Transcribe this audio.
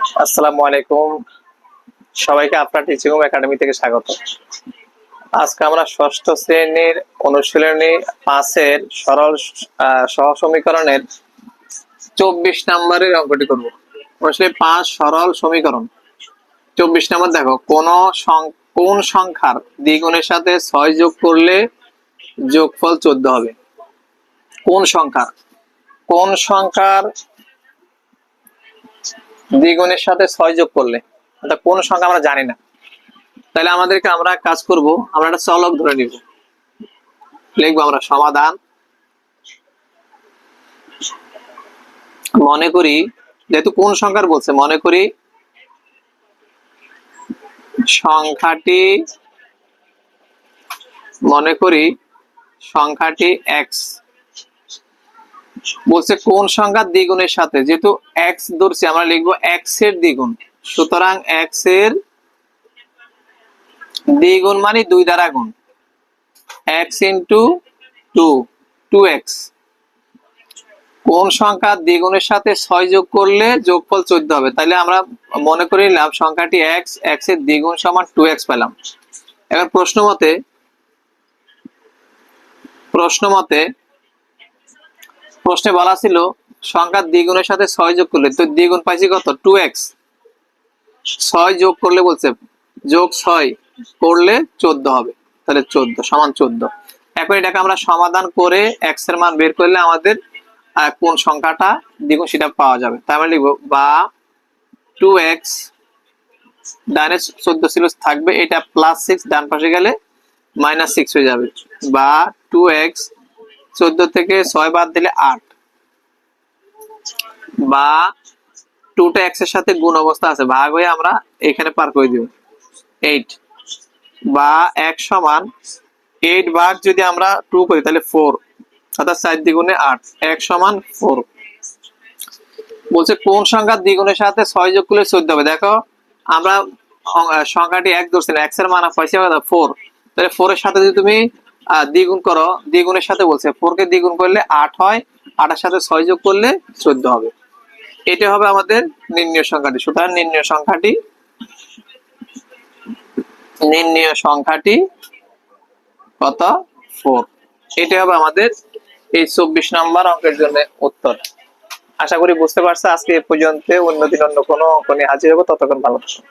আসসালামু আলাইকুম, সবাইকে আপনার টিচিং হোম একাডেমি থেকে স্বাগত। আজকে আমরা ষষ্ঠ শ্রেণীর অনুশীলনী 5-এর সরল সহ সমীকরণের 24 নম্বরের অঙ্কটি করব। অনুশীলনী 5 সরল সমীকরণ 24 নম্বর। দেখো, কোন সংখ্যার দ্বিগুণের সাথে 6 যোগ করলে যোগফল 14 হবে। কোন সংখ্যার দ্বিগুণের সাথে 6 যোগ করলে, অর্থাৎ কোন সংখ্যা আমরা জানি না, তাহলে আমরা কাজ করব, আমরা একটা চলক ধরে নিব, লিখবো আমরা সমাধান। মনে করি, যেহেতু কোন সংখ্যার বলছে, মনে করি সংখ্যাটি x বলছে কোন সংখ্যার দ্বিগুণের সাথে, যেহেতু x ধরছি আমরা লিখবো x এর দ্বিগুণ। সুতরাং x এর দ্বিগুণ মানে 2 দ্বারা গুণ, x ইন্টু 2x। কোন সংখ্যার দ্বিগুণের সাথে 6 যোগ করলে যোগফল 14 হবে। তাহলে আমরা মনে করে নিলাম সংখ্যাটি x এর দ্বিগুণ সমান 2x পেলাম। এখন প্রশ্নে বলা ছিল সংখ্যার দ্বিগুণের সাথে 6 যোগ করলে, তো দ্বিগুণ পাইছি কত, 2x। 6 যোগ করলে বলছে, যোগ 6 করলে 14 হবে, তাহলে 14 সমান 14। এখন এটাকে আমরা সমাধান করে x এর মান বের করলে আমাদের কোন সংখ্যাটা দ্বিগুণ সেটা পাওয়া যাবে। তাই আমরা লিখবো বা 2x, ডানে 14 ছিল থাকবে, এটা +6 ডান পাশে গেলে -6 হয়ে যাবে, বা 2x 14 থেকে 6 বাদ দিলে 8, বা 2টা x এর সাথে গুণ অবস্থা আছে, ভাগ হয়ে আমরা এখানে পার করে দিব 8, বা x সমান 8 ভাগ যদি আমরা 2 করি তাহলে 4, অর্থাৎ 4 দ্বিগুণে 8, x সমান 4। বলছে কোন সংখ্যার দ্বিগুণের সাথে 6 যোগ করলে 14 হবে। দেখো, আমরা সংখ্যাটি 1 ধরছিলাম, x এর মান পাইছি 4, তাহলে 4 এর সাথে যদি তুমি দ্বিগুণ করো, দ্বিগুণের সাথে বলছে 4 কে দ্বিগুণ করলে 8 হয়, 8 এর সাথে 6 যোগ করলে 14 হবে। এটা হবে আমাদের নির্ণয় সংখ্যাটি। সুতরাং নির্ণয় সংখ্যাটি কত, 4। এটা হবে আমাদের এই 24 নম্বর অঙ্কের জন্য উত্তর। আশা করি বুঝতে পারছো। আজকে এ পর্যন্ত, অন্যদিন অন্য কোনো অঙ্ক নিয়ে হাজির হবো। ততক্ষণ ভালো থাকো।